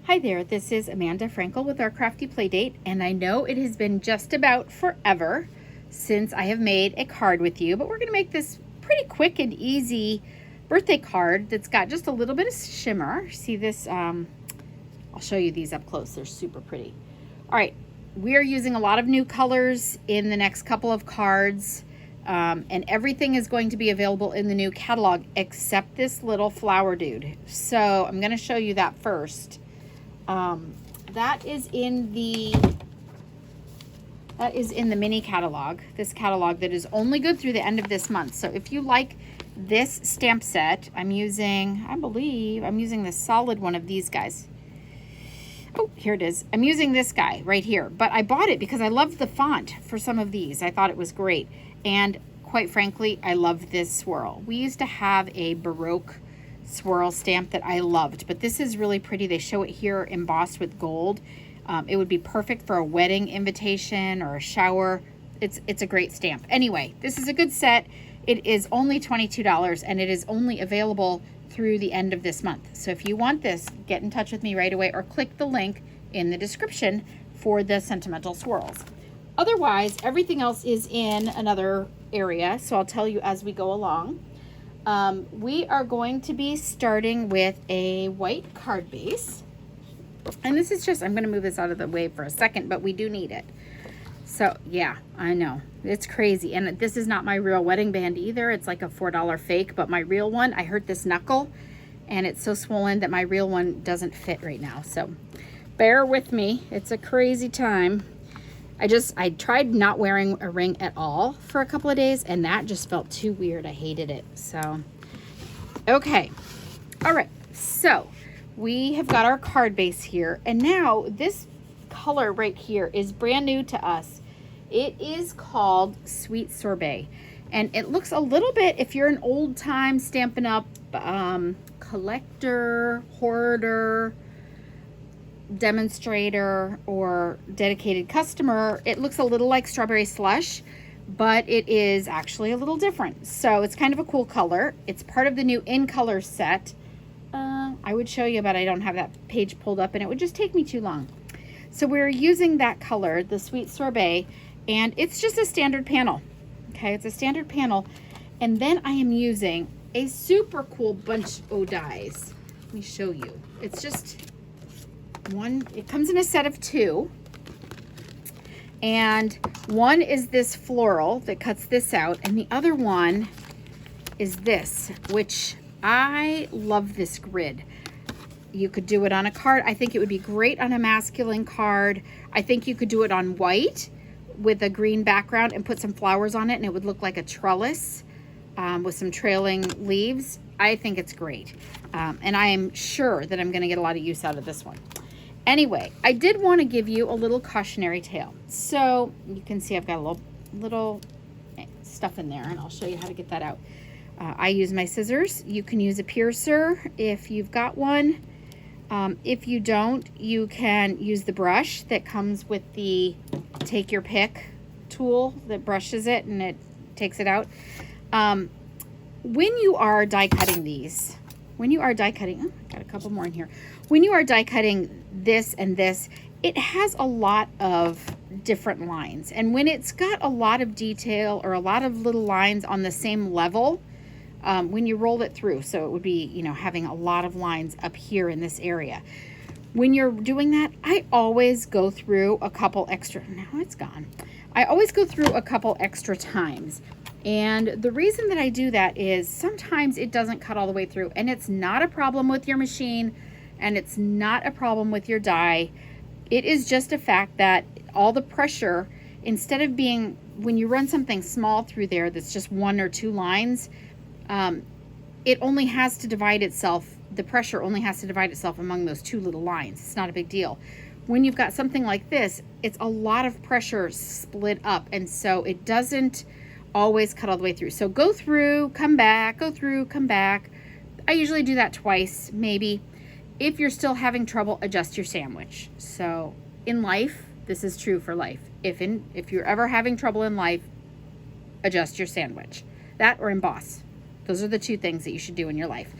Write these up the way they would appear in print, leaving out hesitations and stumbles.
Hi there, this is Amanda Frankel with our Crafty Playdate, and I know it has been just about forever since I have made a card with you, but we're going to make this pretty quick and easy birthday card that's got just a little bit of shimmer. See this? I'll show you these up close. They're super pretty. All right, we are using a lot of new colors in the next couple of cards, and everything is going to be available in the new catalog except this little flower dude. So I'm going to show you that first. That is in the mini catalog, this catalog that is only good through the end of this month. So if you like this stamp set, I believe I'm using the solid one of these guys. Oh, here it is. I'm using this guy right here, but I bought it because I loved the font for some of these. I thought it was great. And quite frankly, I love this swirl. We used to have a Baroque swirl stamp that I loved, but this is really pretty. They show it here embossed with gold. It would be perfect for a wedding invitation or a shower. It's a great stamp. Anyway, this is a good set. It is only $22 and it is only available through the end of this month. So if you want this, get in touch with me right away or click the link in the description for the sentimental swirls. Otherwise, everything else is in another area, so I'll tell you as we go along. We are going to be starting with a white card base. And this is just, I'm going to move this out of the way for a second, but we do need it. So yeah, I know, it's crazy. And this is not my real wedding band either. It's like a $4 fake, but my real one, I hurt this knuckle and it's so swollen that my real one doesn't fit right now. So bear with me. It's a crazy time. I tried not wearing a ring at all for a couple of days and that just felt too weird. I hated it. So, okay. All right. So we have got our card base here and now this color right here is brand new to us. It is called Sweet Sorbet and it looks a little bit, if you're an old time Stampin' Up collector, hoarder, demonstrator or dedicated customer, it looks a little like strawberry slush, but it is actually a little different. So it's kind of a cool color. It's part of the new in color set. I would show you, but I don't have that page pulled up and it would just take me too long. So we're using that color, the Sweet Sorbet, and it's just a standard panel. Okay, it's a standard panel. And then I am using a super cool bunch of dies. Let me show you. It's just one, it comes in a set of two, and one is this floral that cuts this out, and the other one is this, which I love this grid. You could do it on a card. I think it would be great on a masculine card. I think you could do it on white with a green background and put some flowers on it and it would look like a trellis with some trailing leaves. I think it's great. And I am sure that I'm gonna get a lot of use out of this one. Anyway, I did want to give you a little cautionary tale. So you can see I've got a little stuff in there and I'll show you how to get that out. I use my scissors. You can use a piercer if you've got one. If you don't, you can use the brush that comes with the take your pick tool that brushes it and it takes it out. When you are die cutting these, oh, I got a couple more in here. When you are die cutting this and this, it has a lot of different lines. And when it's got a lot of detail or a lot of little lines on the same level, when you roll it through, so it would be, you know, having a lot of lines up here in this area. When you're doing that, I always go through a couple extra, now it's gone. I always go through a couple extra times. And the reason that I do that is sometimes it doesn't cut all the way through and it's not a problem with your machine and it's not a problem with your die. It is just a fact that all the pressure, instead of being, when you run something small through there that's just one or two lines, it only has to divide itself, the pressure only has to divide itself among those two little lines. It's not a big deal. When you've got something like this, it's a lot of pressure split up and so it doesn't always cut all the way through. So go through, come back, go through, come back. I usually do that twice, maybe. If you're still having trouble, adjust your sandwich. So in life, this is true for life. If you're ever having trouble in life, adjust your sandwich. That or emboss. Those are the two things that you should do in your life.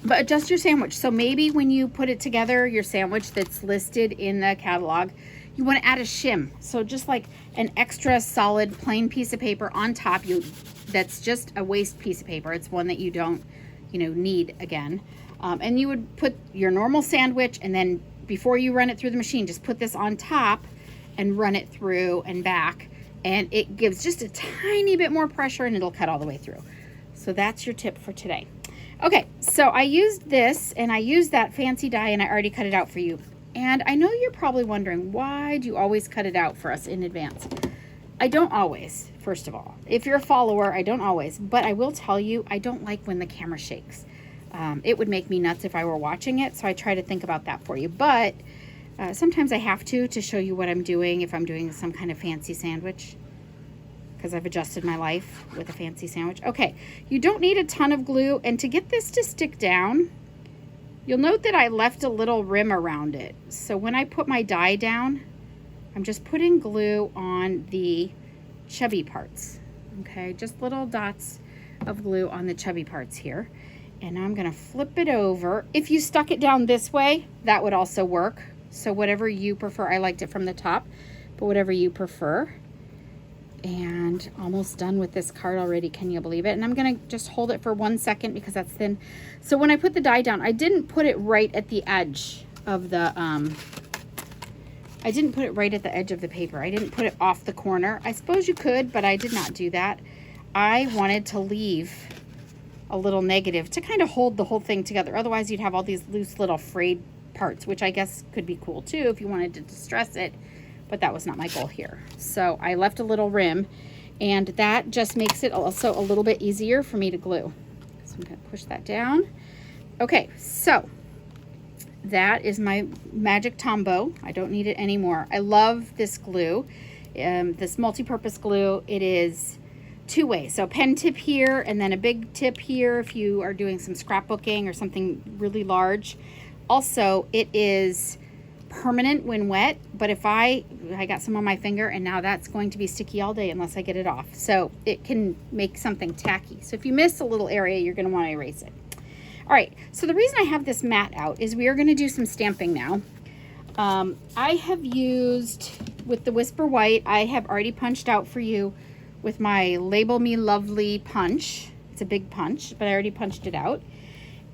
But adjust your sandwich. So maybe when you put it together, your sandwich that's listed in the catalog, you want to add a shim. So just like an extra solid plain piece of paper on top, that's just a waste piece of paper. It's one that you don't, need again. And you would put your normal sandwich, and then before you run it through the machine, just put this on top and run it through and back. And it gives just a tiny bit more pressure, and it'll cut all the way through. So that's your tip for today. Okay, so I used this, and I used that fancy die, and I already cut it out for you. And I know you're probably wondering, why do you always cut it out for us in advance? I don't always, first of all. If you're a follower, I don't always. But I will tell you, I don't like when the camera shakes. It would make me nuts if I were watching it, so I try to think about that for you. But sometimes I have to show you what I'm doing if I'm doing some kind of fancy sandwich, because I've adjusted my life with a fancy sandwich. Okay, you don't need a ton of glue, and to get this to stick down, you'll note that I left a little rim around it. So when I put my die down, I'm just putting glue on the chubby parts. Okay, just little dots of glue on the chubby parts here. And now I'm gonna flip it over. If you stuck it down this way, that would also work. So whatever you prefer, I liked it from the top, but whatever you prefer. And almost done with this card already, can you believe it? And I'm gonna just hold it for 1 second because that's thin. So when I put the die down, I didn't put it right at the edge of the paper. I didn't put it off the corner. I suppose you could, but I did not do that. I wanted to leave a little negative to kind of hold the whole thing together. Otherwise you'd have all these loose little frayed parts, which I guess could be cool too if you wanted to distress it. But that was not my goal here. So I left a little rim, and that just makes it also a little bit easier for me to glue. So I'm gonna push that down. Okay, so that is my magic Tombow. I don't need it anymore. I love this glue, this multi-purpose glue. It is two-way, so a pen tip here and then a big tip here if you are doing some scrapbooking or something really large. Also, it is permanent when wet, but if I got some on my finger, and now that's going to be sticky all day unless I get it off. So it can make something tacky. So if you miss a little area, you're going to want to erase it. All right, so the reason I have this mat out is we are going to do some stamping now. I have used, with the Whisper White, I have already punched out for you with my Label Me Lovely punch. It's a big punch, but I already punched it out.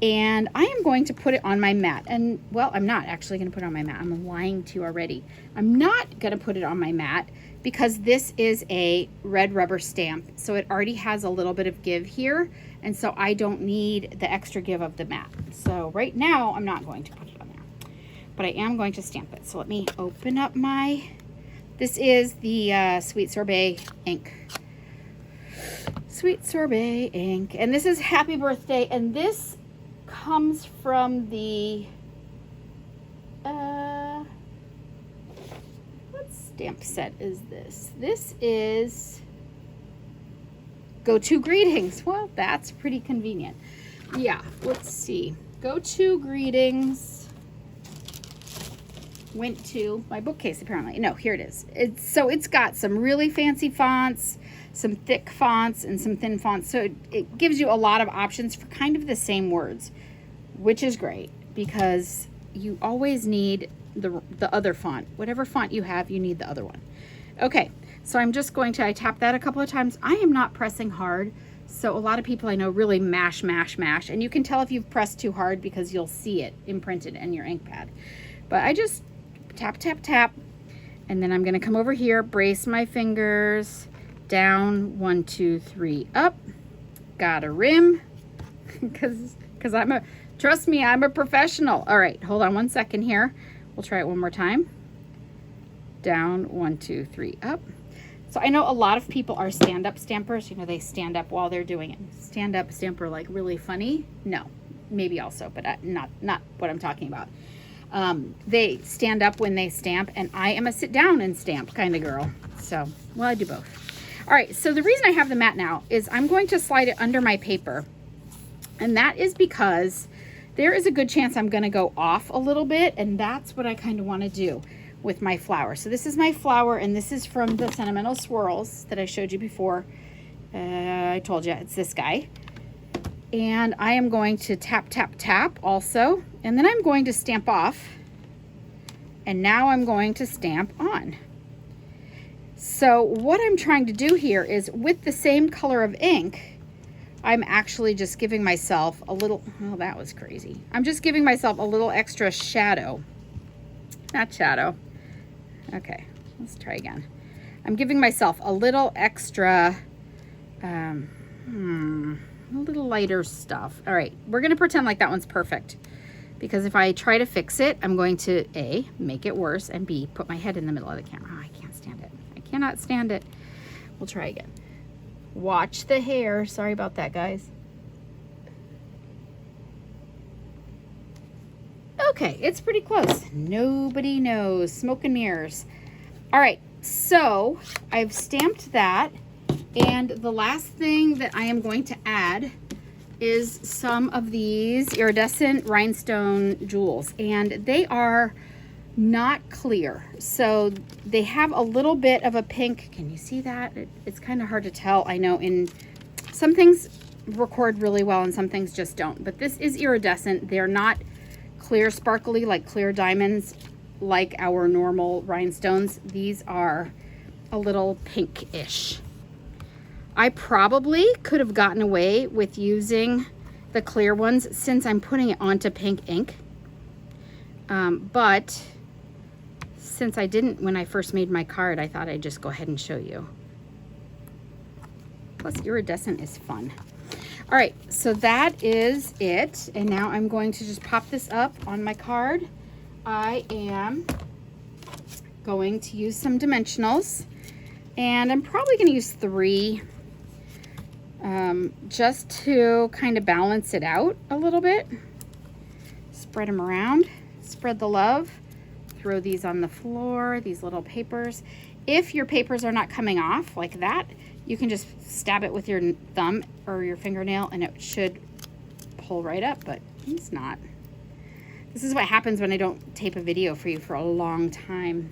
And I am going to put it on my mat. And, well, I'm not actually going to put it on my mat. I'm lying to you already. I'm not going to put it on my mat because this is a red rubber stamp. So it already has a little bit of give here. And so I don't need the extra give of the mat. So right now, I'm not going to put it on there. But I am going to stamp it. So let me open up my... This is the Sweet Sorbet ink. Sweet Sorbet ink. And this is Happy Birthday. And this comes from the what stamp set is this? This is Go To Greetings. Well, that's pretty convenient. Yeah, let's see. Go To Greetings went to my bookcase apparently. No, here it is. It's got some really fancy fonts, some thick fonts, and some thin fonts. So it gives you a lot of options for kind of the same words, which is great because you always need the other font. Whatever font you have, you need the other one. Okay, so I'm just going to, I tap that a couple of times. I am not pressing hard. So a lot of people I know really mash, mash, mash. And you can tell if you've pressed too hard because you'll see it imprinted in your ink pad. But I just tap, tap, tap. And then I'm gonna come over here, brace my fingers, down, 1, 2, 3, up. Got a rim, because trust me, I'm a professional. All right, hold on 1 second here. We'll try it one more time. Down, 1, 2, 3, up. So I know a lot of people are stand-up stampers. You know, they stand up while they're doing it. Stand-up stamper, like really funny? No, maybe also, but not what I'm talking about. They stand up when they stamp, and I am a sit down and stamp kind of girl. So, well, I do both. All right, so the reason I have the mat now is I'm going to slide it under my paper. And that is because there is a good chance I'm going to go off a little bit, and that's what I kind of want to do with my flower. So this is my flower, and this is from the Sentimental Swirls that I showed you before. I told you it's this guy. And I am going to tap, tap, tap also. And then I'm going to stamp off. And now I'm going to stamp on. So what I'm trying to do here is, with the same color of ink, I'm actually just giving myself a little, oh, that was crazy. I'm just giving myself a little extra shadow. Not shadow. Okay, let's try again. I'm giving myself a little extra, a little lighter stuff. All right, we're gonna pretend like that one's perfect, because if I try to fix it, I'm going to A, make it worse, and B, put my head in the middle of the camera. Oh, I can't stand it. I cannot stand it. We'll try again. Watch the hair. Sorry about that, guys. Okay, it's pretty close. Nobody knows. Smoke and mirrors. All right, so I've stamped that, and the last thing that I am going to add is some of these iridescent rhinestone jewels, and they are not clear, so they have a little bit of a pink. Can you see that? It's kind of hard to tell. I know in some things record really well and some things just don't, but this is iridescent. They're not clear sparkly like clear diamonds like our normal rhinestones. These are a little pinkish. I probably could have gotten away with using the clear ones since I'm putting it onto pink ink, but since I didn't when I first made my card, I thought I'd just go ahead and show you. Plus, iridescent is fun. All right, so that is it. And now I'm going to just pop this up on my card. I am going to use some dimensionals, and I'm probably going to use 3 just to kind of balance it out a little bit. Spread them around, spread the love. Throw these on the floor, these little papers. If your papers are not coming off like that, you can just stab it with your thumb or your fingernail and it should pull right up, but it's not. This is what happens when I don't tape a video for you for a long time.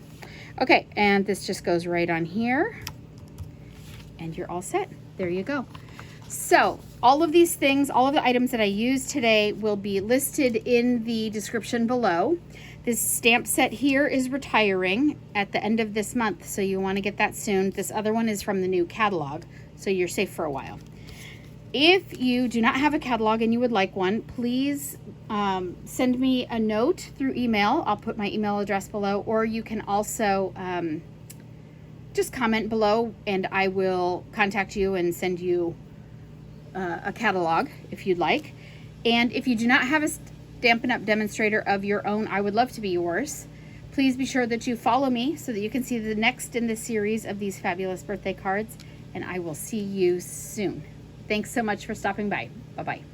Okay, and this just goes right on here and you're all set. There you go. So all of these things, all of the items that I used today will be listed in the description below. This stamp set here is retiring at the end of this month, so you want to get that soon. This other one is from the new catalog, so you're safe for a while. If you do not have a catalog and you would like one, please send me a note through email. I'll put my email address below, or you can also just comment below and I will contact you and send you a catalog if you'd like. And if you do not have a Stampin' Up! Demonstrator of your own, I would love to be yours. Please be sure that you follow me so that you can see the next in the series of these fabulous birthday cards, and I will see you soon. Thanks so much for stopping by. Bye-bye.